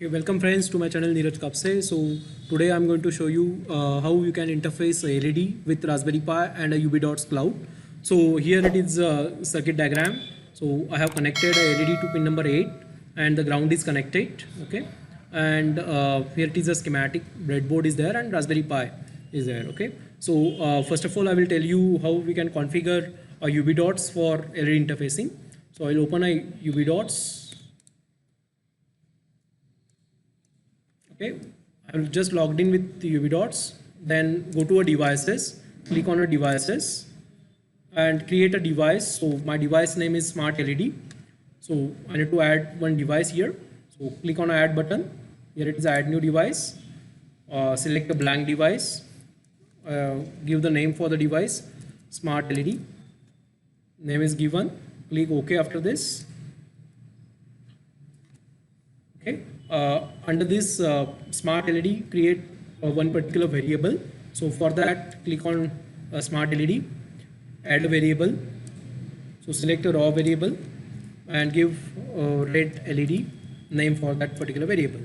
Okay, welcome friends to my channel Neeraj Kapse. So today I'm going to show you how you can interface a LED with Raspberry Pi and a UBDOTS cloud. So here it is a circuit diagram. So I have connected a LED to pin number 8 and the ground is connected. Okay, and here it is a schematic. Breadboard is there and Raspberry Pi is there. Okay, so first of all I will tell you how we can configure a UBDOTS for LED interfacing. So I'll open a UBDOTS. Okay, I will just logged in with the UBDOTS, then go to a devices, click on a devices and create a device. So my device name is Smart LED. So I need to add one device here. So click on add button. Here it is add new device. Select a blank device. Give the name for the device, Smart LED. Name is given. Click OK after this. Okay. Under this Smart LED, create one particular variable. So for that, click on Smart LED, add a variable. So select a raw variable and give red LED name for that particular variable.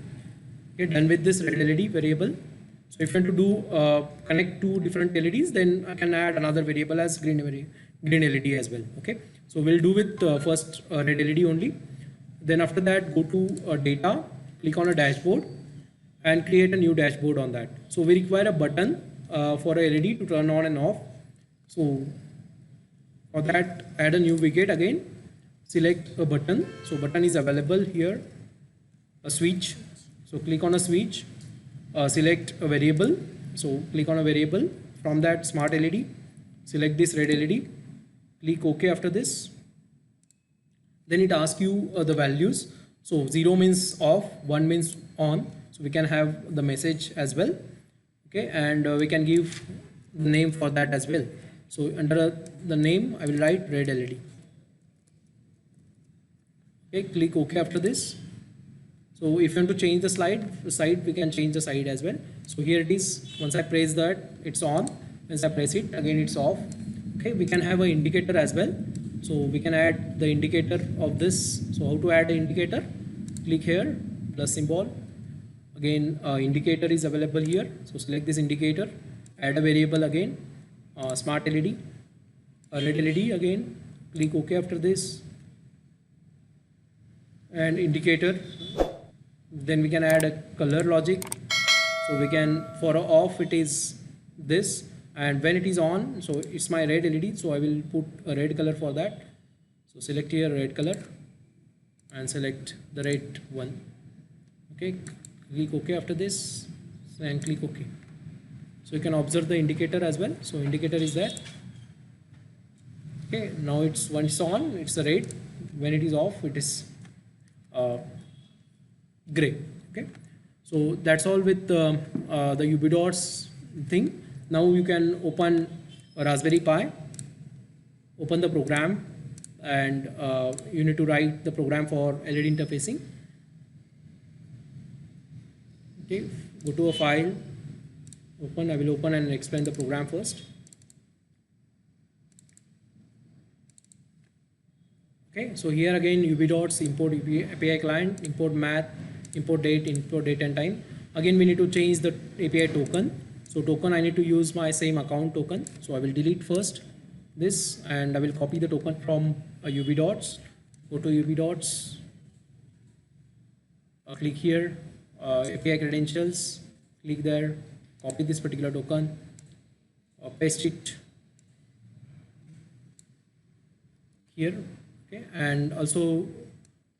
Okay, done with this red LED variable. So if you want to do connect two different LEDs, then I can add another variable as green LED as well. Okay, so we'll do with first red LED only. Then after that, go to data, click on a dashboard and create a new dashboard on that. So we require a button for a LED to turn on and off. So for that, add a new widget again, select a button. So button is available here, a switch. So click on a switch, select a variable. So click on a variable. From that Smart LED, select this red LED, click OK after this. Then it asks you the values. So 0 means off, 1 means on. So we can have the message as well. Okay, and we can give the name for that as well. So under the name, I will write red LED. Okay, click OK after this. So if you want to change the side, we can change the side as well. So here it is. Once I press that, it's on. Once I press it, again it's off. Okay, we can have an indicator as well. So we can add the indicator of this. So how to add an indicator? Click here, plus symbol. Again, indicator is available here. So select this indicator, add a variable again, Smart LED, red LED again, click OK after this, and indicator. Then we can add a color logic. So we can, for off it is this, and when it is on, so it's my red LED, so I will put a red color for that. So select here red color and select the red one. Okay, click OK after this and click OK. So you can observe the indicator as well. So indicator is there. Okay, now it's when it's on, it's a red. When it is off, it is gray. Okay, so that's all with the UBDOTS thing. Now you can open a Raspberry Pi, open the program, and you need to write the program for LED interfacing. Okay, go to a file, open. I will open and explain the program first. Okay, so here again UBDOTS, import API client, import math, import date and time. Again we need to change the API token. So token, I need to use my same account token. So I will delete first this and I will copy the token from UBDOTS. Go to UBDOTS, click here, API credentials, click there, copy this particular token, paste it here. Okay, and also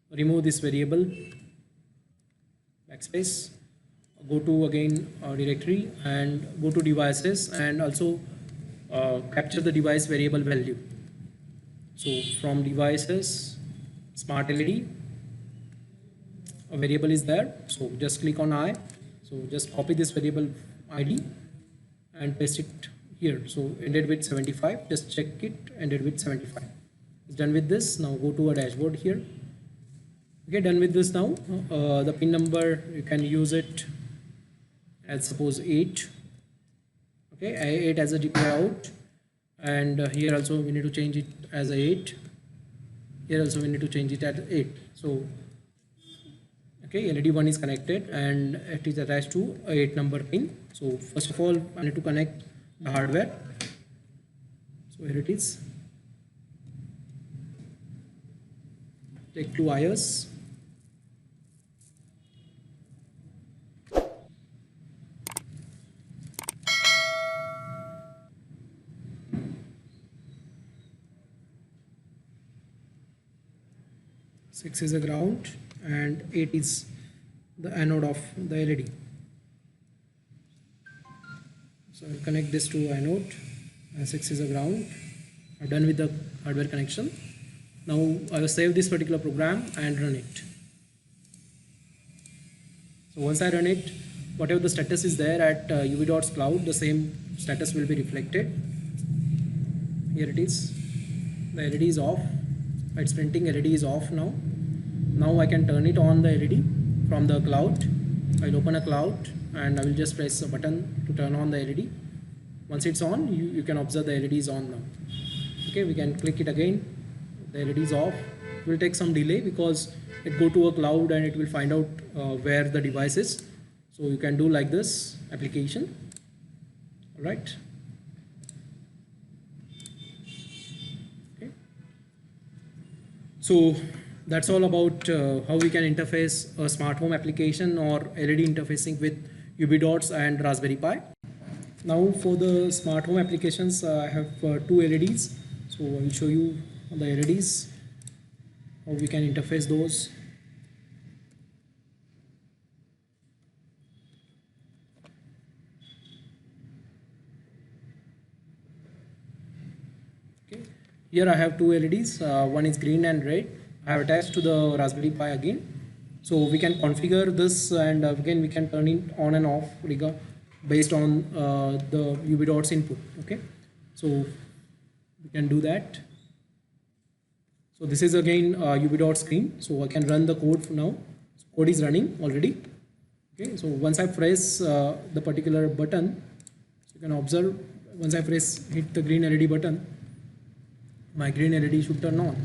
remove this variable, backspace. Go to again directory and go to devices and also capture the device variable value. So from devices, Smart LED, a variable is there. So just click on I. So just copy this variable ID and paste it here. So ended with 75. Just check it, ended with 75. It's done with this. Now go to a dashboard here. Okay, done with this now. The pin number, you can use it as suppose 8. Okay, 8 as a GPI out, and here also we need to change it as a 8. Here also we need to change it at 8. So Okay, LED 1 is connected and it is attached to a 8 number pin. So first of all, I need to connect the hardware. So here it is. Take 2 wires. Six is a ground and 8 is the anode of the LED. So I'll connect this to anode and 6 is a ground. I'm done with the hardware connection. Now I will save this particular program and run it. So once I run it, whatever the status is there at UV.'s cloud, the same status will be reflected. Here it is. The LED is off. It's printing LED is off now. Now I can turn it on the LED from the cloud. I'll open a cloud and I will just press a button to turn on the LED. Once it's on, you can observe the LED is on now. Okay, we can click it again. The LED is off. It will take some delay because it go to a cloud and it will find out where the device is. So you can do like this application. All right. Okay. So that's all about how we can interface a smart home application or LED interfacing with UV.'s and Raspberry Pi. Now for the smart home applications, I have 2 LEDs. So I will show you the LEDs, how we can interface those. Okay. Here I have 2 LEDs, one is green and red. I have attached to the Raspberry Pi again. So we can configure this and again we can turn it on and off based on the UV.'s input. Okay, so we can do that. So this is again UV.'s screen. So I can run the code now. Code is running already. Okay, so once I press the particular button, so you can observe once I hit the green LED button, my green LED should turn on.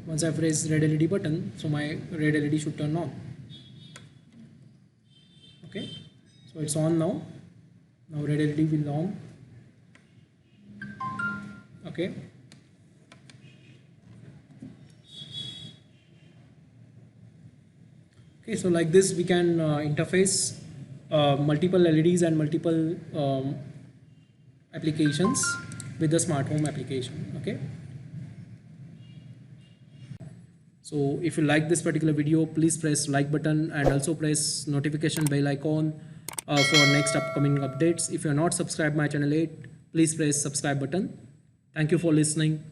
Once I press red LED button, so my red LED should turn on. Okay, so it's on now. Now red LED will on. Okay. Okay, so like this we can interface multiple LEDs and multiple applications with the smart home application. Okay. So if you like this particular video, please press like button and also press notification bell icon for next upcoming updates. If you are not subscribed my channel yet, please press subscribe button. Thank you for listening.